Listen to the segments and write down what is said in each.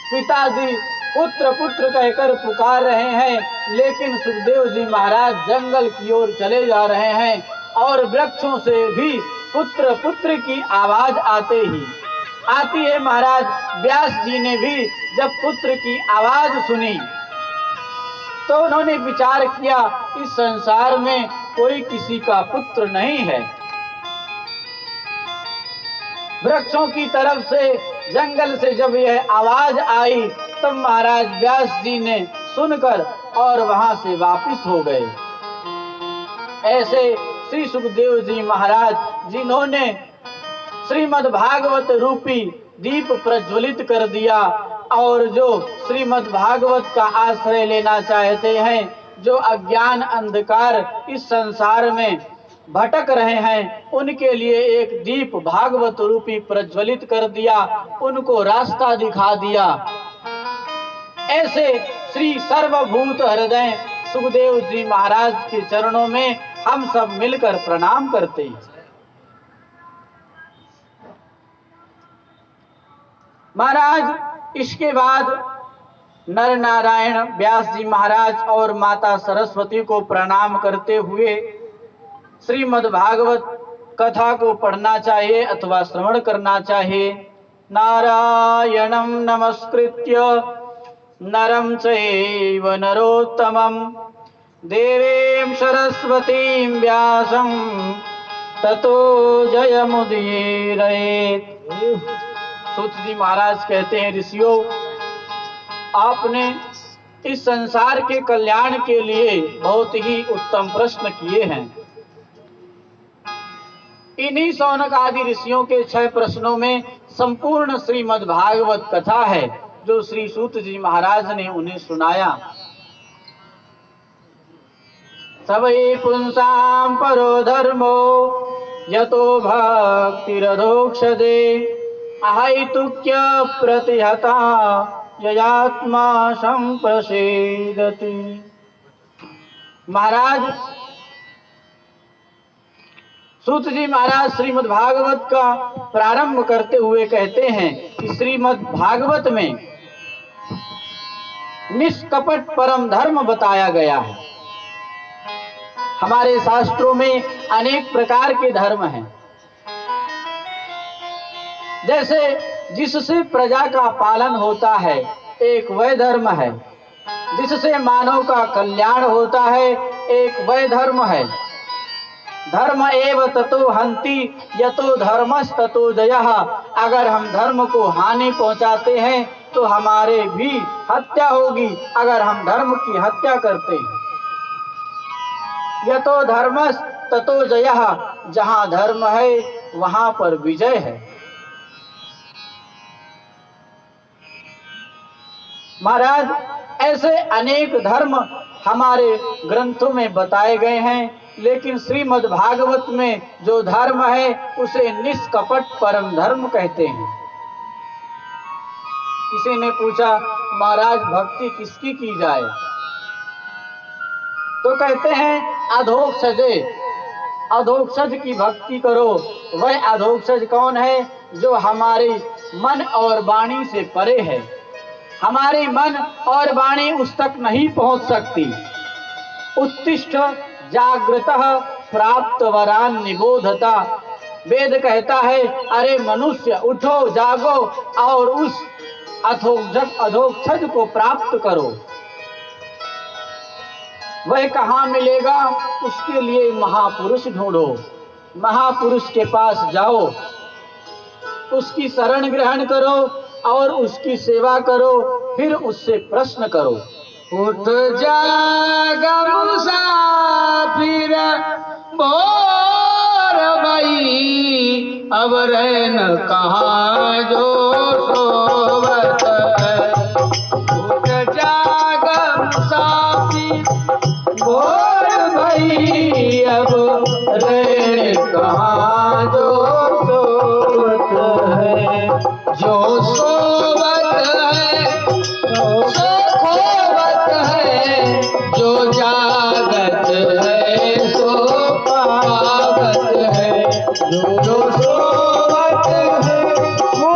पिताजी पुत्र पुत्र कहकर पुकार रहे हैं, लेकिन सुखदेव जी महाराज जंगल की ओर चले जा रहे हैं और वृक्षों से भी पुत्र पुत्र की आवाज आती है। महाराज व्यास जी ने भी जब पुत्र की आवाज सुनी तो उन्होंने विचार किया, इस संसार में कोई किसी का पुत्र नहीं है। वृक्षों की तरफ से, जंगल से जब यह आवाज आई तब महाराज व्यास जी ने सुनकर और वहां से वापिस हो गए। ऐसे श्री सुखदेव जी महाराज जिन्होंने श्रीमद् भागवत रूपी दीप प्रज्वलित कर दिया और जो श्रीमद् भागवत का आश्रय लेना चाहते हैं, जो अज्ञान अंधकार इस संसार में भटक रहे हैं, उनके लिए एक दीप भागवत रूपी प्रज्वलित कर दिया, उनको रास्ता दिखा दिया। ऐसे श्री सर्वभूत हृदय सुखदेव जी महाराज के चरणों में हम सब मिलकर प्रणाम करते हैं। महाराज इसके बाद नर नारायण व्यास जी महाराज और माता सरस्वती को प्रणाम करते हुए श्रीमद् भागवत कथा को पढ़ना चाहिए अथवा श्रवण करना चाहिए। नारायणं नमस्कृत्य नरं चैव नरोत्तमं देवीं सरस्वतीं व्यासं ततो जयमुदीरयेत्। सूत जी महाराज कहते हैं, ऋषियों, आपने इस संसार के कल्याण के लिए बहुत ही उत्तम प्रश्न किए हैं। इन्हीं शौनक आदि ऋषियों के 6 प्रश्नों में संपूर्ण श्रीमद् भागवत कथा है जो श्री सूत जी महाराज ने उन्हें सुनाया। सबई पुंसाम परो धर्मो यतो भक्तिरधोक्षदे अहैतुक्य प्रतिहता ययात्मा संप्रसेदति। महाराज सूत जी महाराज श्रीमद् भागवत का प्रारंभ करते हुए कहते हैं कि श्रीमद् भागवत में निष्कपट परम धर्म बताया गया है। हमारे शास्त्रों में अनेक प्रकार के धर्म हैं, जैसे जिससे प्रजा का पालन होता है एक वह धर्म है, जिससे मानव का कल्याण होता है एक वह धर्म है। धर्म एव ततो हन्ति यतो धर्मस् ततो जयः। अगर हम धर्म को हानि पहुंचाते हैं तो हमारे भी हत्या होगी, अगर हम धर्म की हत्या करते हैं। यतो धर्मस् ततो जयः, जहां धर्म है वहां पर विजय है। महाराज ऐसे अनेक धर्म हमारे ग्रंथों में बताए गए हैं, लेकिन श्रीमद् भागवत में जो धर्म है उसे निष्कपट परम धर्म कहते हैं। किसी ने पूछा, महाराज भक्ति किसकी की जाए? तो कहते हैं अधोक्षजे, अधोक्षज की भक्ति करो। वह अधोक्षज कौन है? जो हमारी मन और वाणी से परे है। हमारी मन और वाणी उस तक नहीं पहुंच सकती। उत्तिष्ठ जागृतः प्राप्त वरान निबोधता। वेद कहता है, अरे मनुष्य उठो, जागो और उस अधोक्षज को प्राप्त करो। वह कहाँ मिलेगा? उसके लिए महापुरुष ढूंढो, महापुरुष के पास जाओ, उसकी शरण ग्रहण करो और उसकी सेवा करो, फिर उससे प्रश्न करो। उठ जाग मुसाफिर भोर भई, अब रहन कहाँ जो सोवत है। उठ जाग मुसाफिर भोर भई, अब रहन कहाँ जो सोवत है। जो सोवत है सो खोवत है, जो जागत है सो पावत है। जो सोवत है वो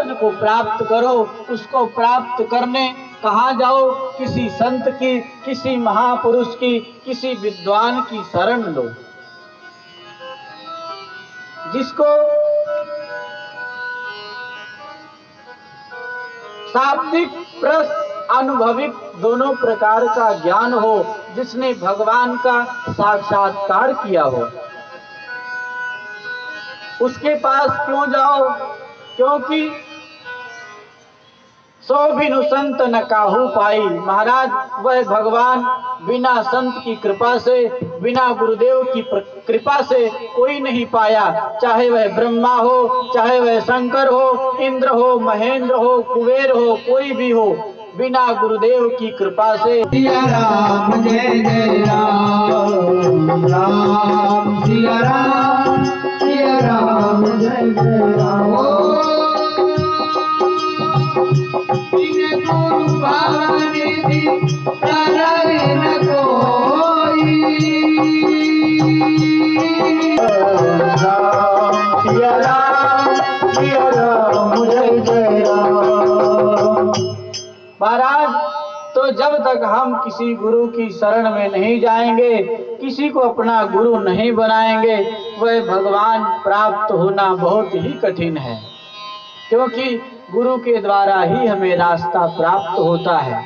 स्वर्ग को प्राप्त करो। उसको प्राप्त करने कहाँ जाओ? किसी संत की, किसी महापुरुष की, किसी विद्वान की शरण लो, जिसको शाब्दिक प्लस अनुभविक दोनों प्रकार का ज्ञान हो, जिसने भगवान का साक्षात्कार किया हो। उसके पास क्यों जाओ? क्योंकि सो बिनु संत न काहू पाई। महाराज, वह भगवान बिना संत की कृपा से, बिना गुरुदेव की कृपा से कोई नहीं पाया। चाहे वह ब्रह्मा हो, चाहे वह शंकर हो, इंद्र हो, महेंद्र हो, कुबेर हो, कोई भी हो, बिना गुरुदेव की कृपा से। सिया राम जय जय राम, राम सिया राम, सिया राम जय जय राम। गुरु भावनिधि प्रलय न कोई, राम सिया राम, सिया राम जय जय राम। महाराज, तो जब तक हम किसी गुरु की शरण में नहीं जाएंगे, किसी को अपना गुरु नहीं बनाएंगे, वह भगवान प्राप्त होना बहुत ही कठिन है। क्योंकि गुरु के द्वारा ही हमें रास्ता प्राप्त होता है।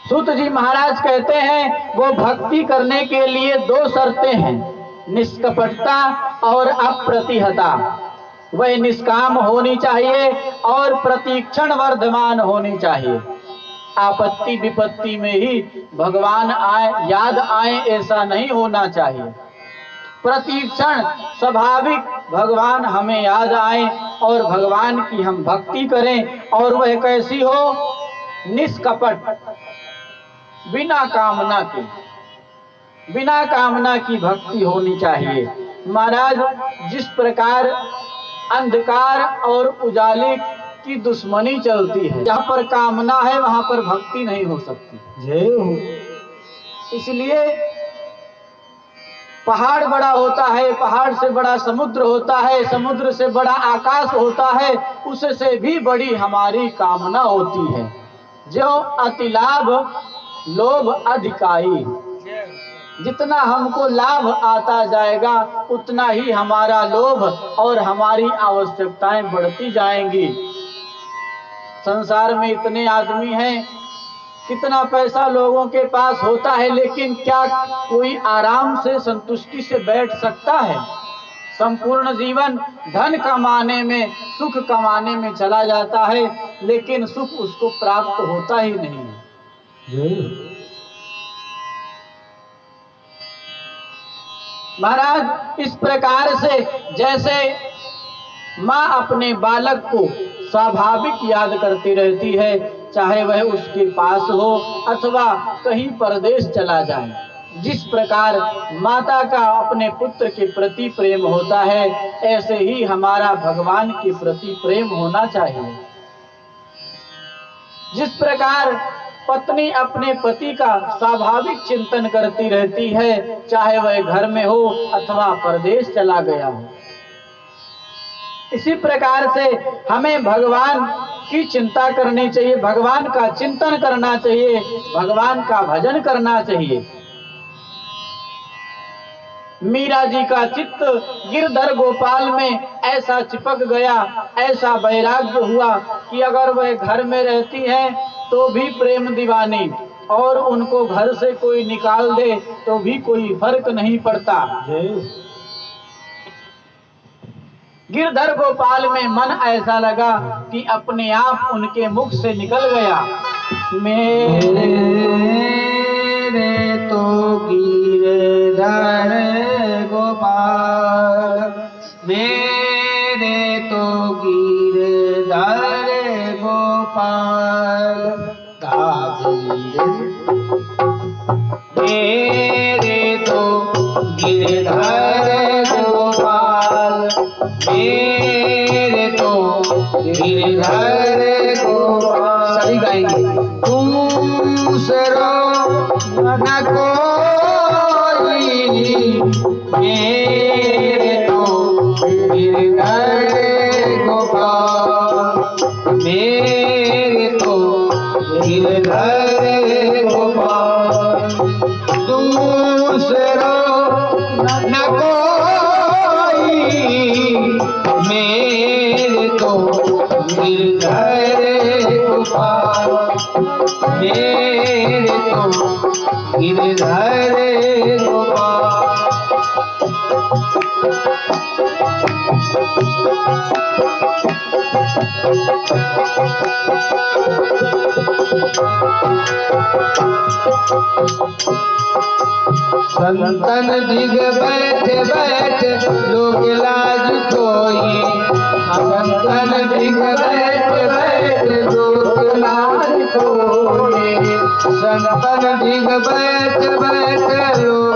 सूत जी महाराज कहते हैं, वो भक्ति करने के लिए दो शर्तें हैं, निष्कपटता और अप्रतिहता। वह निष्काम होनी चाहिए और प्रतिक्षण वर्धमान होनी चाहिए। आपत्ति विपत्ति में ही भगवान याद आए, ऐसा नहीं होना चाहिए। प्रतिक्षण स्वाभाविक भगवान हमें याद आए और भगवान की हम भक्ति करें। और वह कैसी हो? निष्कपट, बिना कामना के, बिना कामना की भक्ति होनी चाहिए। महाराज, जिस प्रकार अंधकार और उजाले की दुश्मनी चलती है, जहाँ पर कामना है वहां पर भक्ति नहीं हो सकती। जय हो। इसलिए पहाड़ बड़ा होता है, पहाड़ से बड़ा समुद्र होता है, समुद्र से बड़ा आकाश होता है, उससे भी बड़ी हमारी कामना होती है। जो अतिलाभ लोभ अधिकाई, जितना हमको लाभ आता जाएगा उतना ही हमारा लोभ और हमारी आवश्यकताएं बढ़ती जाएंगी। संसार में इतने आदमी हैं, कितना पैसा लोगों के पास होता है, लेकिन क्या कोई आराम से संतुष्टि से बैठ सकता है? संपूर्ण जीवन धन कमाने में, सुख कमाने में चला जाता है, लेकिन सुख उसको प्राप्त होता ही नहीं है। महाराज, इस प्रकार से जैसे माँ अपने बालक को स्वाभाविक याद करती रहती है, चाहे वह उसके पास हो अथवा कहीं परदेश चला जाए, जिस प्रकार माता का अपने पुत्र के प्रति प्रेम होता है, ऐसे ही हमारा भगवान के प्रति प्रेम होना चाहिए। जिस प्रकार पत्नी अपने पति का स्वाभाविक चिंतन करती रहती है, चाहे वह घर में हो अथवा परदेश चला गया हो, इसी प्रकार से हमें भगवान की चिंता करनी चाहिए, भगवान का चिंतन करना चाहिए, भगवान का भजन करना चाहिए। मीरा जी का चित्त गिरधर गोपाल में ऐसा चिपक गया, ऐसा वैराग्य हुआ कि अगर वह घर में रहती है तो भी प्रेम दीवानी, और उनको घर से कोई निकाल दे तो भी कोई फर्क नहीं पड़ता। गिरधर गोपाल में मन ऐसा लगा कि अपने आप उनके मुख से निकल गया, मेरे तो गिरधर गोपाल, मेरे तो गिरधर गोपाल, मेरे तो गिरधर गोपाल, मेरे तो गिरधर गोपाल। सभी गाएंगे। दूसरो न कोई, मेरे तो गिरधर मेरे तो गिरधर गोपाल दूसरो न कोई मेरे तो गिरधर गोपाल मेरे तो गिरधर गोपाल संतन दिग बैठ बैठ लोग लाज कोई संतन दिग बैठ बैठ लोग लाज कोई संतन दिग बैठ बैठ लोग